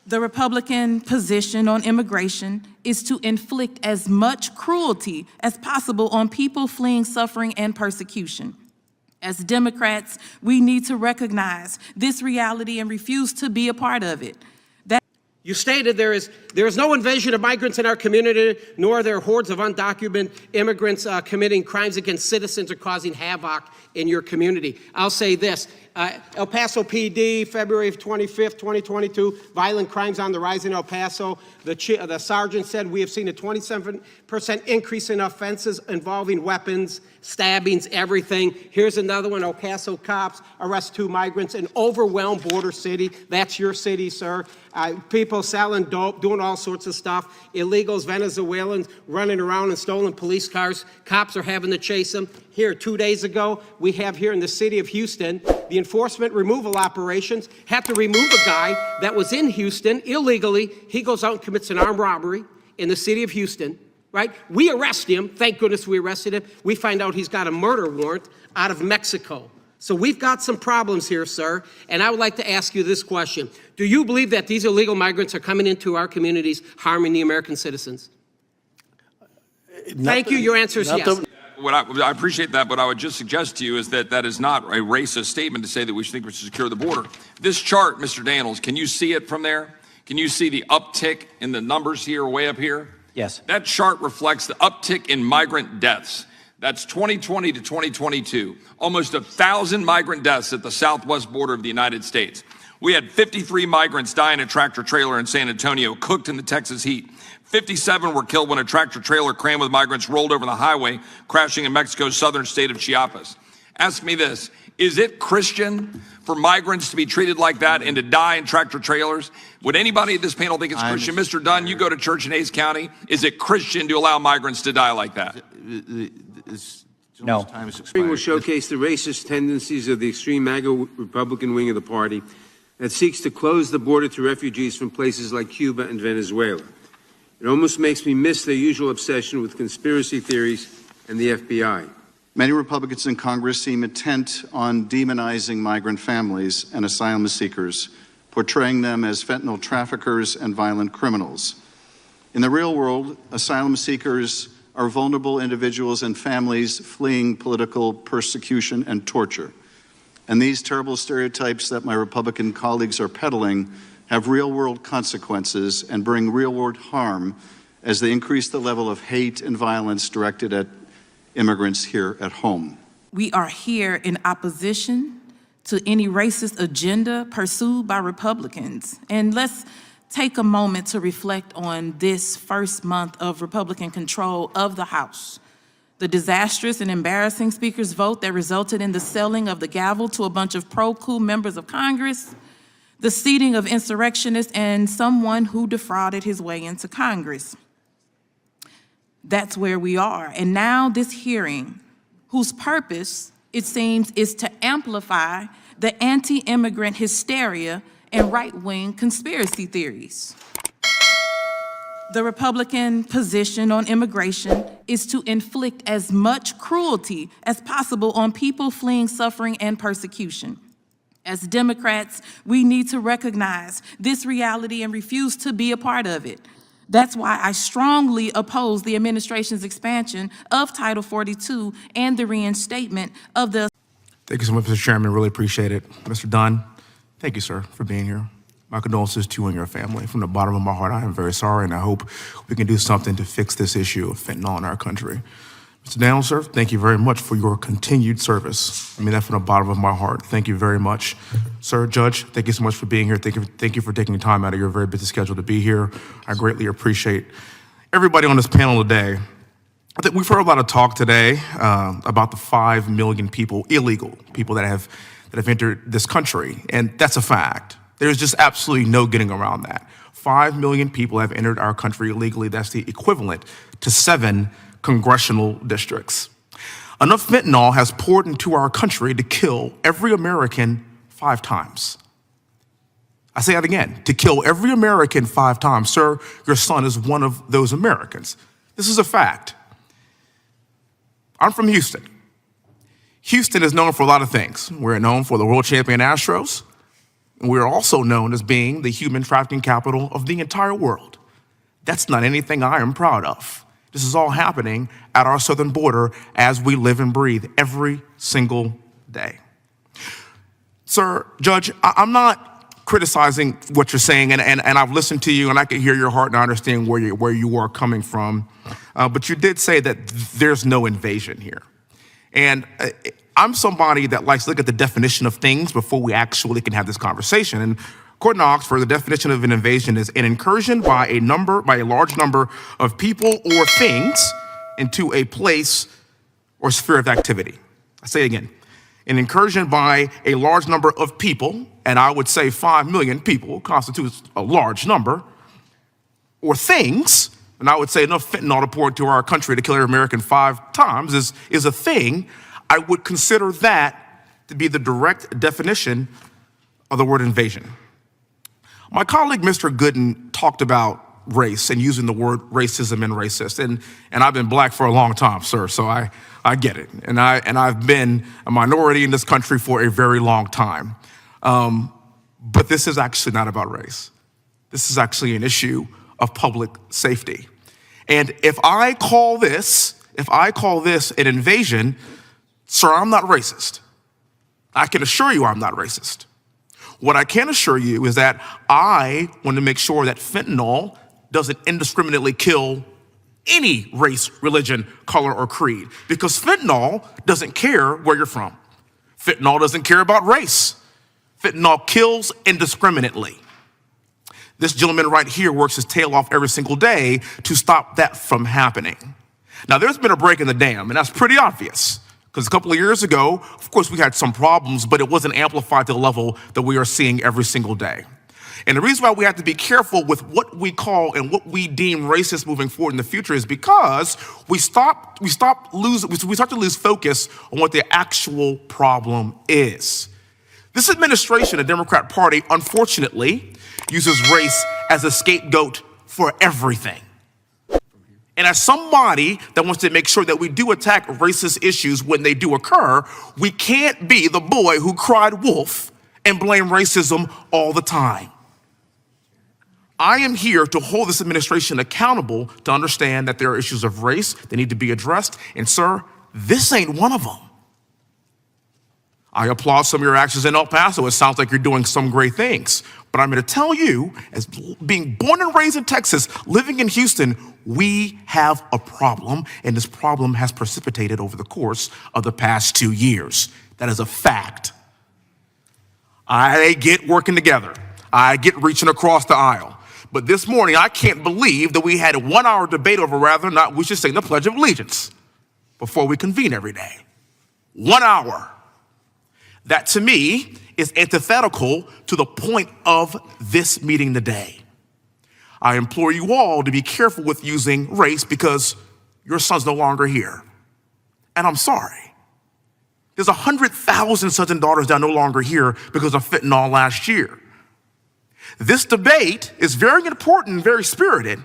The Republican position on immigration is to inflict as much cruelty as possible on people fleeing suffering and persecution. As Democrats, we need to recognize this reality and refuse to be a part of it. You stated there is no invasion of migrants in our community, nor are there hordes of undocumented immigrants committing crimes against citizens or causing havoc in your community. I'll say this. El Paso PD, February 25th, 2022, violent crimes on the rise in El Paso. The sergeant said we have seen a 27% increase in offenses involving weapons, stabbings, everything. Here's another one. El Paso cops arrest 2 migrants in overwhelmed border city. That's your city, sir. People selling dope, doing all sorts of stuff. Illegals, Venezuelans running around in stolen police cars. Cops are having to chase them. Here, 2 days ago, we have here in the city of Houston, the enforcement removal operations had to remove a guy that was in Houston illegally. He goes out and commits an armed robbery in the city of Houston, right? We arrest him. Thank goodness we arrested him. We find out he's got a murder warrant out of Mexico. So we've got some problems here, sir. And I would like to ask you this question. Do you believe that these illegal migrants are coming into our communities, harming the American citizens? Thank you. Your answer is yes. I appreciate that, but I would just suggest to you is that that is not a racist statement to say that we should secure the border. This chart, Mr. Daniels, can you see it from there? Can you see the uptick in the numbers here, way up here? Yes. That chart reflects the uptick in migrant deaths. That's 2020 to 2022. Almost 1,000 migrant deaths at the southwest border of the United States. We had 53 migrants die in a tractor trailer in San Antonio, cooked in the Texas heat. 57 were killed when a tractor trailer crammed with migrants rolled over the highway, crashing in Mexico's southern state of Chiapas. Ask me this, is it Christian for migrants to be treated like that and to die in tractor trailers? Would anybody at this panel think it's Christian? Mr. Dunn, you go to church in Hays County. Is it Christian to allow migrants to die like that? No. Hearing will showcase the racist tendencies of the extreme MAGA Republican wing of the party that seeks to close the border to refugees from places like Cuba and Venezuela. It almost makes me miss their usual obsession with conspiracy theories and the FBI. Many Republicans in Congress seem intent on demonizing migrant families and asylum seekers, portraying them as fentanyl traffickers and violent criminals. In the real world, asylum seekers are vulnerable individuals and families fleeing political persecution and torture. And these terrible stereotypes that my Republican colleagues are peddling have real-world consequences and bring real-world harm as they increase the level of hate and violence directed at immigrants here at home. We are here in opposition to any racist agenda pursued by Republicans. And let's take a moment to reflect on this first month of Republican control of the House. The disastrous and embarrassing Speaker's vote that resulted in the selling of the gavel to a bunch of pro-coup members of Congress, the seating of insurrectionists and someone who defrauded his way into Congress. That's where we are. And now this hearing, whose purpose, it seems, is to amplify the anti-immigrant hysteria and right-wing conspiracy theories. The Republican position on immigration is to inflict as much cruelty as possible on people fleeing suffering and persecution. As Democrats, we need to recognize this reality and refuse to be a part of it. That's why I strongly oppose the administration's expansion of Title 42 and the reinstatement of the... Thank you so much, Mr. Chairman. Really appreciate it. Mr. Dunn, thank you, sir, for being here. My condolences to you and your family. From the bottom of my heart, I am very sorry, and I hope we can do something to fix this issue of fentanyl in our country. Mr. Daniels, sir, thank you very much for your continued service. I mean that from the bottom of my heart. Thank you very much. Sir, Judge, thank you so much for being here. Thank you for taking time out of your very busy schedule to be here. I greatly appreciate everybody on this panel today. I think we've heard a lot of talk today about the 5 million people, illegal people that have entered this country, and that's a fact. There's just absolutely no getting around that. 5 million people have entered our country illegally. That's the equivalent to 7 congressional districts. Enough fentanyl has poured into our country to kill every American 5 times. I say that again, to kill every American 5 times. Sir, your son is one of those Americans. This is a fact. I'm from Houston. Houston is known for a lot of things. We're known for the world champion Astros. And we are also known as being the human trafficking capital of the entire world. That's not anything I am proud of. This is all happening at our southern border as we live and breathe every single day. Sir, Judge, I'm not criticizing what you're saying, and I've listened to you, and I can hear your heart, and I understand where you are coming from. But you did say that there's no invasion here. And I'm somebody that likes to look at the definition of things before we actually can have this conversation. And according to Oxford, the definition of an invasion is an incursion by a large number of people or things into a place or sphere of activity. I say it again. An incursion by a large number of people, and I would say 5 million people constitutes a large number, or things, and I would say enough fentanyl to pour into our country to kill every American 5 times is a thing. I would consider that to be the direct definition of the word invasion. My colleague, Mr. Gooden, talked about race and using the word racism and racist, and I've been black for a long time, sir, so I get it. And I've been a minority in this country for a very long time. But this is actually not about race. This is actually an issue of public safety. And if I call this an invasion, sir, I'm not racist. I can assure you I'm not racist. What I can assure you is that I want to make sure that fentanyl doesn't indiscriminately kill any race, religion, color, or creed, because fentanyl doesn't care where you're from. Fentanyl doesn't care about race. Fentanyl kills indiscriminately. This gentleman right here works his tail off every single day to stop that from happening. Now, there's been a break in the dam, and that's pretty obvious, because a couple of years ago, of course, we had some problems, but it wasn't amplified to the level that we are seeing every single day. And the reason why we have to be careful with what we call and what we deem racist moving forward in the future is because we start to lose focus on what the actual problem is. This administration, the Democrat Party, unfortunately, uses race as a scapegoat for everything. And as somebody that wants to make sure that we do attack racist issues when they do occur, we can't be the boy who cried wolf and blame racism all the time. I am here to hold this administration accountable to understand that there are issues of race that need to be addressed. And sir, this ain't one of them. I applaud some of your actions in El Paso. It sounds like you're doing some great things. But I'm going to tell you, as being born and raised in Texas, living in Houston, we have a problem, and this problem has precipitated over the course of the past 2 years. That is a fact. I get working together. I get reaching across the aisle. But this morning, I can't believe that we had a 1-hour debate over whether or not we should sing the Pledge of Allegiance before we convene every day. 1 hour. That, to me, is antithetical to the point of this meeting today. I implore you all to be careful with using race because your son's no longer here. And I'm sorry. There's 100,000 sons and daughters that are no longer here because of fentanyl last year. This debate is very important and very spirited,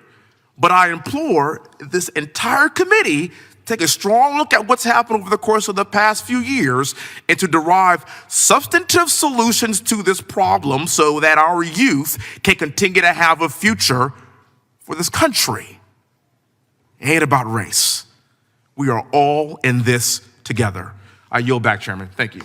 but I implore this entire committee take a strong look at what's happened over the course of the past few years and to derive substantive solutions to this problem so that our youth can continue to have a future for this country. It ain't about race. We are all in this together. I yield back, Chairman. Thank you.